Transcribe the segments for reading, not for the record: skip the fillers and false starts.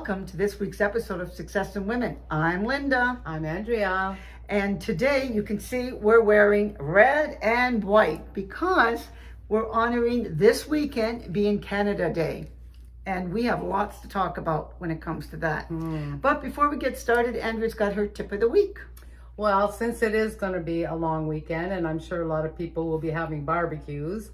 welcome to this week's episode of Success in Women. I'm Linda. I'm Andrea. And today you can see we're wearing red and white because we're honoring this weekend being Canada Day. And we have lots to talk about when it comes to that. But before we get started, Andrea's got her tip of the week. Well, since it is going to be a long weekend, and I'm sure a lot of people will be having barbecues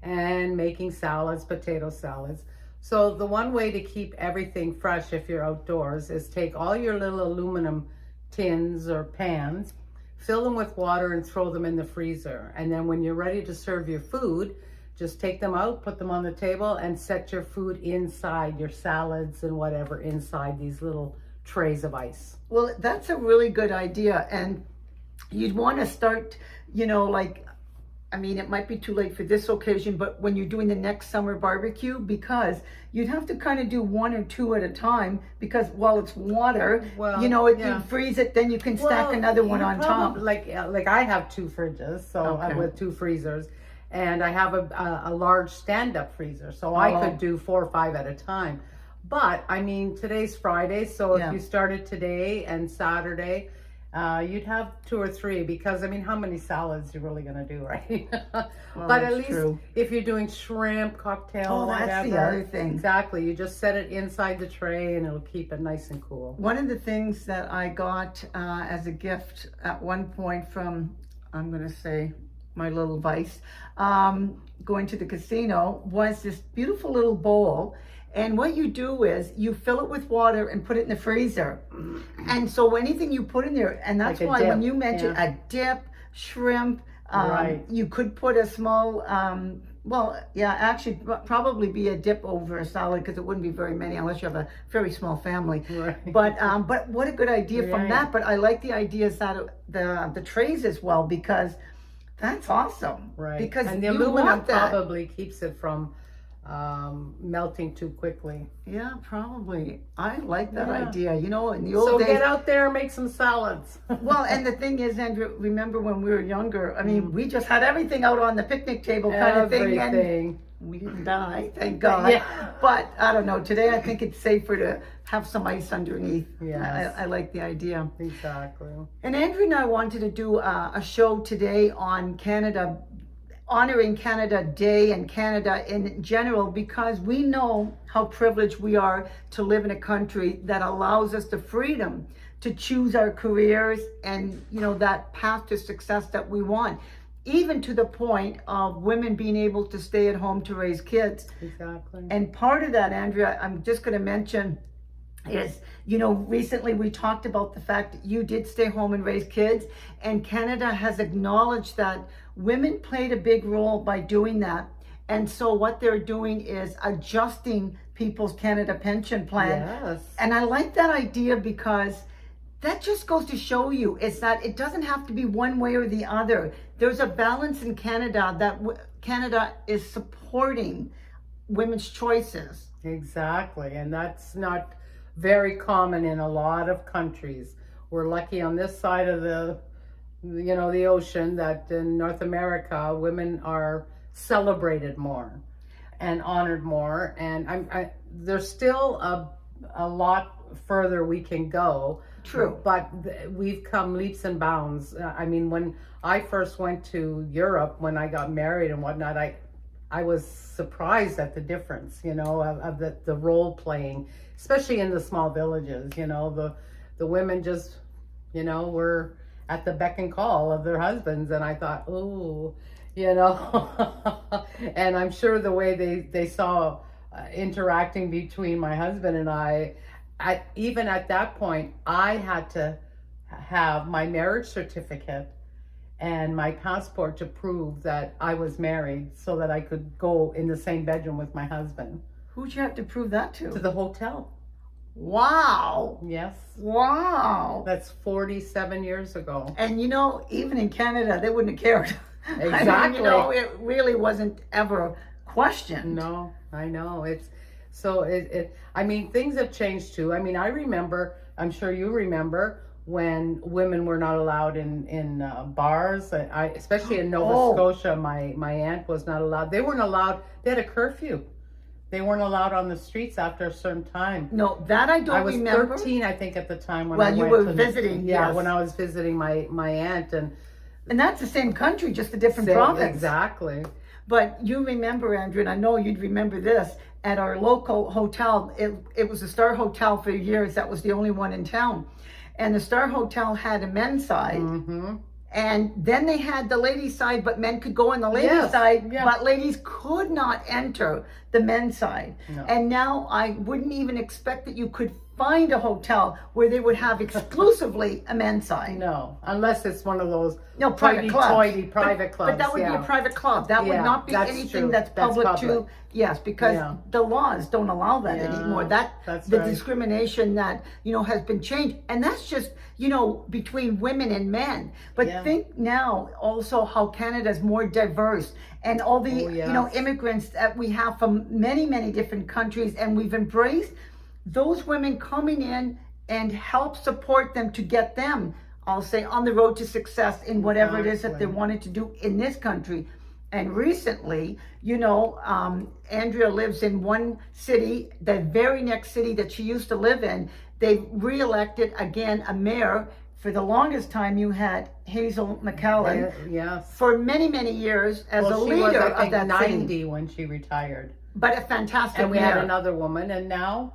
and making salads, potato salads. So the one way to keep everything fresh if you're outdoors is take all your little aluminum tins or pans, fill them with water and throw them in the freezer. And then when you're ready to serve your food, just take them out, put them on the table and set your food inside, your salads and whatever, inside these little trays of ice. Well, that's a really good idea. And you'd want to start, it might be too late for this occasion, but when you're doing the next summer barbecue, because you'd have to kind of do one or two at a time, because while it's water, you freeze it, then you can stack another one on top. Like I have two fridges, with two freezers, and I have a large stand-up freezer, so I could do 4 or 5 at a time. But today's Friday, so if you started today and Saturday, you'd have 2 or 3, because how many salads you're really going to do, right? But at least if you're doing shrimp, cocktail, that's whatever, the other thing. Exactly. You just set it inside the tray and it'll keep it nice and cool. One of the things that I got as a gift at one point from, I'm going to say, my little vice, going to the casino, was this beautiful little bowl. And what you do is you fill it with water and put it in the freezer. And so anything you put in there, and that's why when you mentioned a dip, shrimp, you could put a small, probably be a dip over a salad, because it wouldn't be very many unless you have a very small family. Right. But what a good idea from that. But I like the ideas that the trays as well, because that's awesome. Right. Because and the aluminum probably keeps it from melting too quickly. Yeah, probably. I like that idea. In the old days. So get out there and make some salads. Well, and the thing is, Andrew, remember when we were younger, we just had everything out on the picnic table kind of thing. And we didn't die, thank God. Yeah. But I don't know, today I think it's safer to have some ice underneath. Yes. I like the idea. Exactly. And Andrew and I wanted to do a show today on Canada, honoring Canada Day and Canada in general, because we know how privileged we are to live in a country that allows us the freedom to choose our careers and, that path to success that we want, even to the point of women being able to stay at home to raise kids. Exactly. And part of that, Andrea, I'm just going to mention is, recently we talked about the fact that you did stay home and raise kids, and Canada has acknowledged that women played a big role by doing that. And so what they're doing is adjusting people's Canada pension plan. Yes. And I like that idea, because that just goes to show you is that it doesn't have to be one way or the other. There's a balance in Canada that Canada is supporting women's choices. Exactly. And that's not very common in a lot of countries. We're lucky on this side of the ocean that in North America, women are celebrated more and honored more. And there's still a lot further we can go. True. But we've come leaps and bounds. When I first went to Europe, when I got married and whatnot, I was surprised at the difference, of the role playing, especially in the small villages. The women just, were at the beck and call of their husbands, and I thought, and I'm sure the way they saw interacting between my husband and I, even at that point, I had to have my marriage certificate and my passport to prove that I was married, so that I could go in the same bedroom with my husband. Who'd you have to prove that to? To the hotel. Wow. Yes. Wow. That's 47 years ago. And even in Canada, they wouldn't have cared. Exactly. It really wasn't ever questioned. No, I know. Things have changed too. I remember, I'm sure you remember, when women were not allowed in bars. Especially in Nova Scotia, my aunt was not allowed. They weren't allowed. They had a curfew. They weren't allowed on the streets after a certain time. No, that I don't I was remember. 13, I think, at the time when Well, I you went were to visiting, Yeah, yes. when I was visiting my aunt and And that's the same country, just a different province. Exactly. But you remember, Andrew, and I know you'd remember this, at our local hotel, it was a Star Hotel for years. That was the only one in town. And the Star Hotel had a men's side. Mm-hmm. And then they had the ladies' side, but men could go on the ladies' side, but ladies could not enter the men's side. No. And now I wouldn't even expect that you could find a hotel where they would have exclusively a men's side. No, unless it's one of those private clubs. Private clubs. But that would be a private club. That would not be anything true. that's public to. Yes, because the laws don't allow that anymore. That's the discrimination that has been changed, and that's just between women and men. But think now also how Canada's more diverse, and all the immigrants that we have from many different countries, and we've embraced those women coming in and help support them to get them, I'll say, on the road to success in whatever it is that they wanted to do in this country. And recently, Andrea lives in one city, the very next city that she used to live in. They re-elected again a mayor. For the longest time, you had Hazel McCallan. Yes. For many years as a leader she was, I of think, that 90 city. when she retired. But a fantastic And we mayor. had another woman, and now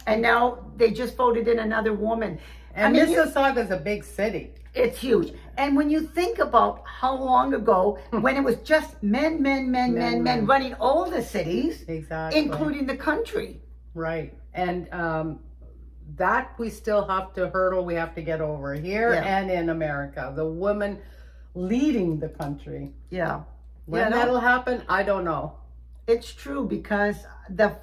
they just voted in another woman. And Mississauga is a big city. It's huge. And when you think about how long ago, when it was just men running all the cities, including the country. Right. And that we still have to hurdle, we have to get over here and in America. The women leading the country. Yeah. When that'll happen, I don't know. It's true, because the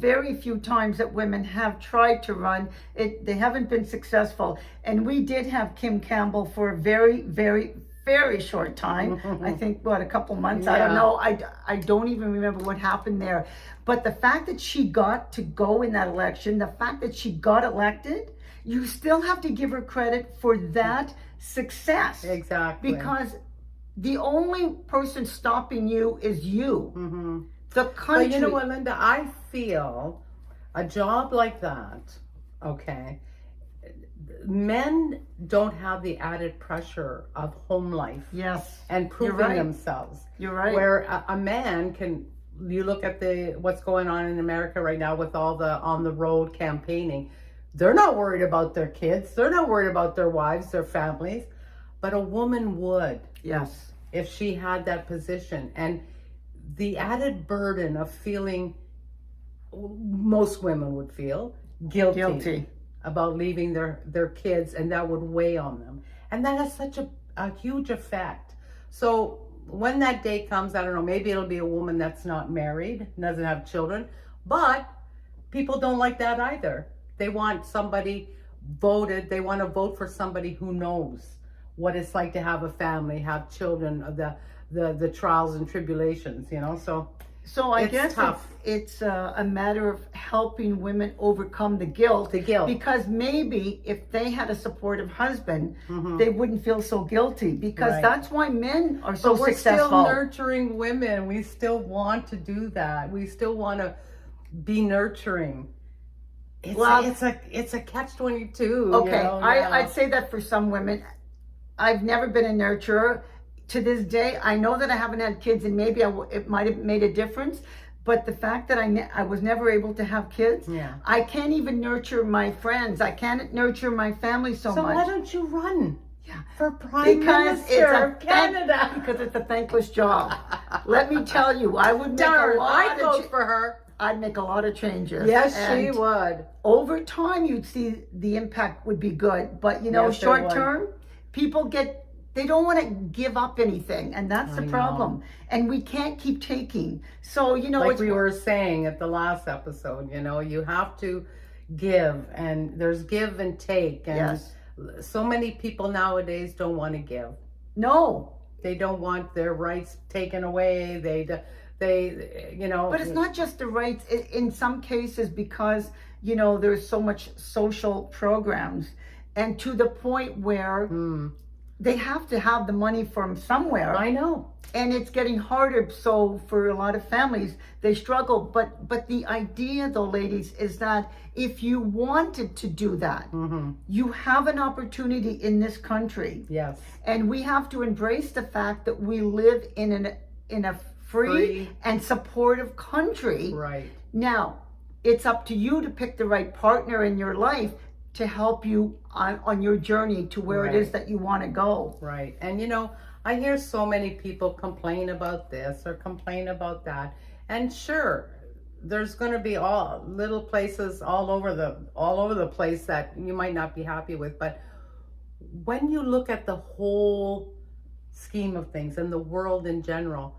very few times that women have tried to run, they haven't been successful. And we did have Kim Campbell for a very short time. I think, a couple months? I don't know. I don't even remember what happened there. But the fact that she got to go in that election, the fact that she got elected, you still have to give her credit for that success. Exactly. Because the only person stopping you is you. Mm-hmm. The country. But you know what, Linda? I feel a job like that, men don't have the added pressure of home life. Yes. And proving themselves. You're right. Where a man can, you look at what's going on in America right now with all the on the road campaigning. They're not worried about their kids. They're not worried about their wives, their families. But a woman would. Yes. If she had that position. And the added burden of feeling, most women would feel guilty about leaving their kids, and that would weigh on them. And that has such a huge effect. So when that day comes, I don't know, maybe it'll be a woman that's not married, doesn't have children, but people don't like that either. They want somebody voted, they want to vote for somebody who knows what it's like to have a family, have children, the trials and tribulations, So I guess tough. It's a matter of helping women overcome the guilt. Because maybe if they had a supportive husband, they wouldn't feel so guilty. Because that's why men are so successful. We're still nurturing women. We still want to do that. We still want to be nurturing. It's a catch-22. Okay, I'd say that for some women. I've never been a nurturer. To this day, I know that I haven't had kids, and maybe it might have made a difference. But the fact that I was never able to have kids, I can't even nurture my friends. I can't nurture my family so much. So why don't you run for Prime Minister of Canada? Because it's a thankless job. Let me tell you, I would make I'd vote for her. I'd make a lot of changes. Yes, she would. Over time, you'd see the impact would be good. But, short term, people they don't want to give up anything, and that's the problem. And we can't keep taking. So, like we were saying at the last episode, you have to give, and there's give and take. And so many people nowadays don't want to give. No. They don't want their rights taken away. They But it's not just the rights. In some cases, because, there's so much social programs, and to the point where they have to have the money from somewhere. I know. And it's getting harder. So for a lot of families, they struggle. But the idea, though, ladies, is that if you wanted to do that, you have an opportunity in this country. Yes. And we have to embrace the fact that we live in a free and supportive country. Right. Now, it's up to you to pick the right partner in your life to help you on your journey to where it is that you want to go. Right. And I hear so many people complain about this or complain about that. And sure, there's going to be all little places all over the place that you might not be happy with. But when you look at the whole scheme of things and the world in general,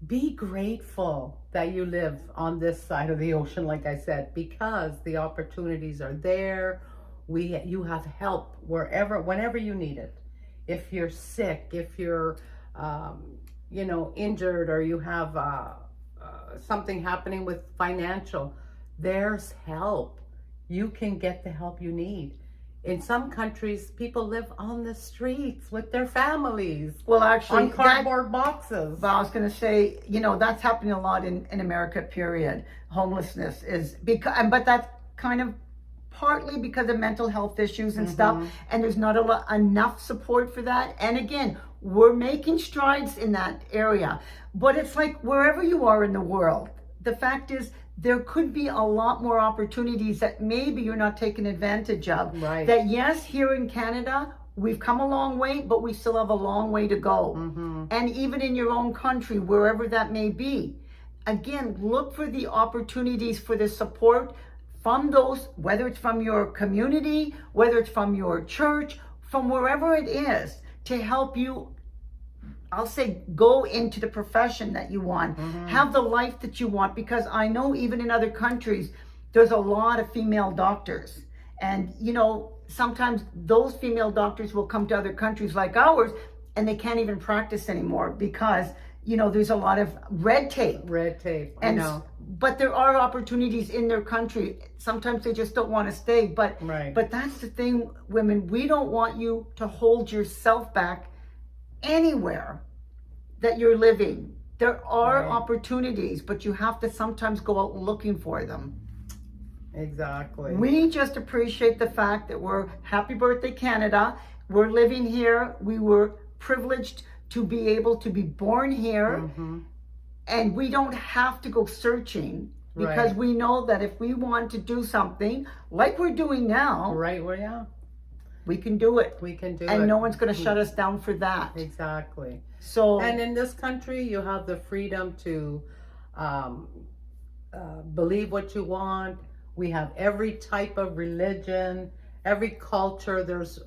be grateful that you live on this side of the ocean, like I said, because the opportunities are there. You have help whenever you need it. If you're sick, if you're, injured, or you have something happening with financial, there's help. You can get the help you need. In some countries, people live on the streets with their families. Well, actually, on cardboard boxes. Well, I was going to say, that's happening a lot in America, period. Homelessness is but that's kind of partly because of mental health issues and stuff. And there's not enough support for that. And again, we're making strides in that area. But it's like wherever you are in the world, the fact is, there could be a lot more opportunities that maybe you're not taking advantage of. Right. That yes, here in Canada, we've come a long way, but we still have a long way to go. And even in your own country, wherever that may be, again, look for the opportunities for the support from those, whether it's from your community, whether it's from your church, from wherever it is, to help you, I'll say, go into the profession that you want, have the life that you want, because I know even in other countries, there's a lot of female doctors. And, sometimes those female doctors will come to other countries like ours and they can't even practice anymore because, there's a lot of red tape. I know. But there are opportunities in their country. Sometimes they just don't want to stay. But that's the thing, women, we don't want you to hold yourself back anywhere that you're living. There are opportunities, but you have to sometimes go out looking for them. Exactly. We just appreciate the fact that we're happy birthday, Canada. We're living here. We were privileged to be able to be born here. And we don't have to go searching because we know that if we want to do something like we're doing now, we can do it. And no one's going to shut us down for that. Exactly. So, and in this country, you have the freedom to believe what you want. We have every type of religion, every culture. There's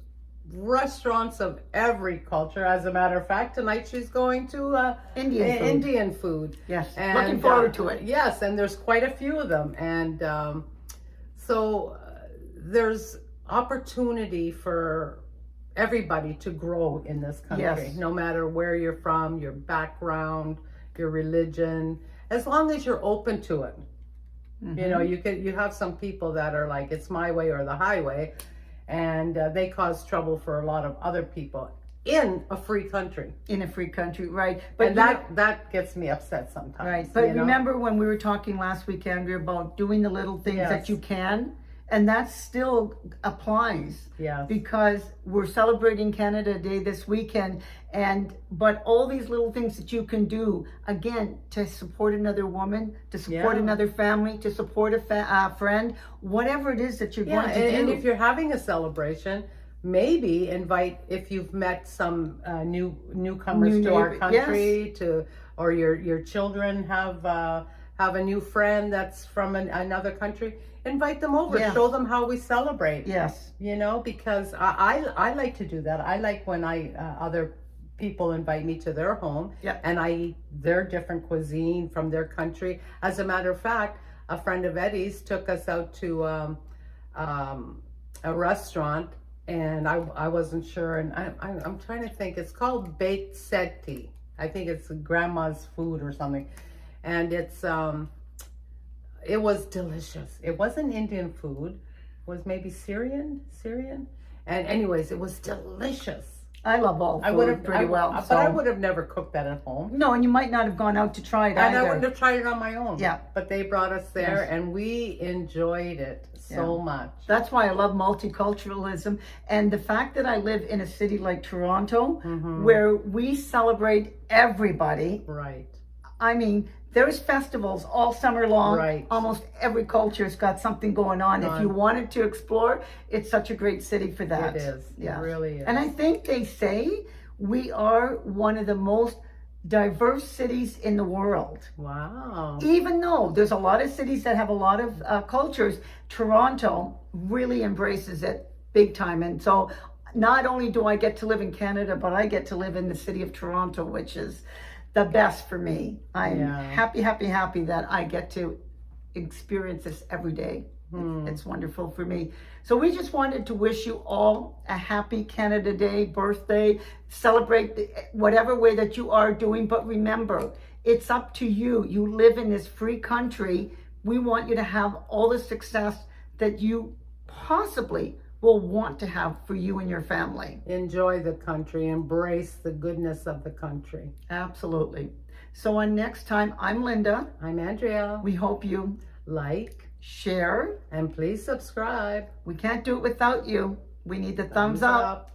restaurants of every culture. As a matter of fact, tonight she's going to Indian food. Yes, and, looking forward to it. Yes, and there's quite a few of them. And so there's opportunity for everybody to grow in this country, no matter where you're from, your background, your religion, as long as you're open to it. You have some people that are like, it's my way or the highway, and they cause trouble for a lot of other people in a free country. Right. But and that gets me upset sometimes. Right. But remember when we were talking last week, Andrea, about doing the little things that you can? And that still applies. Because we're celebrating Canada Day this weekend. But all these little things that you can do, again, to support another woman, to support another family, to support a friend, whatever it is that you're going to do. And if you're having a celebration, maybe invite, if you've met some newcomers to our country, or your children have a new friend that's from another country, invite them over, show them how we celebrate. Because I like to do that. I like when other people invite me to their home and I eat their different cuisine from their country. As a matter of fact, a friend of Eddie's took us out to a restaurant, and I wasn't sure, and I'm trying to think. It's called Baked Seti. I think it's grandma's food or something, and it was delicious. It wasn't Indian food. It was maybe Syrian. And anyways, it was delicious. I love all I would food have pretty well. but so. I would have never cooked that at home. No, and you might not have gone out to try it And either. I wouldn't have tried it on my own. Yeah. But they brought us there Yes. and we enjoyed it so much. That's why I love multiculturalism. And the fact that I live in a city like Toronto, where we celebrate everybody. Right. I mean, there's festivals all summer long. Right. Almost every culture's got something going on. If you wanted to explore, it's such a great city for that. It is. Yeah. It really is. And I think they say we are one of the most diverse cities in the world. Wow. Even though there's a lot of cities that have a lot of cultures, Toronto really embraces it big time. And so not only do I get to live in Canada, but I get to live in the city of Toronto, which is the best for me. I'm happy that I get to experience this every day. It's wonderful for me. So we just wanted to wish you all a happy Canada Day, birthday, celebrate whatever way that you are doing. But remember, it's up to you. You live in this free country. We want you to have all the success that you possibly will want to have for you and your family. Enjoy the country. Embrace the goodness of the country. Absolutely. So on next time, I'm Linda. I'm Andrea. We hope you Like, share. and please subscribe. We can't do it without you. We need the thumbs up.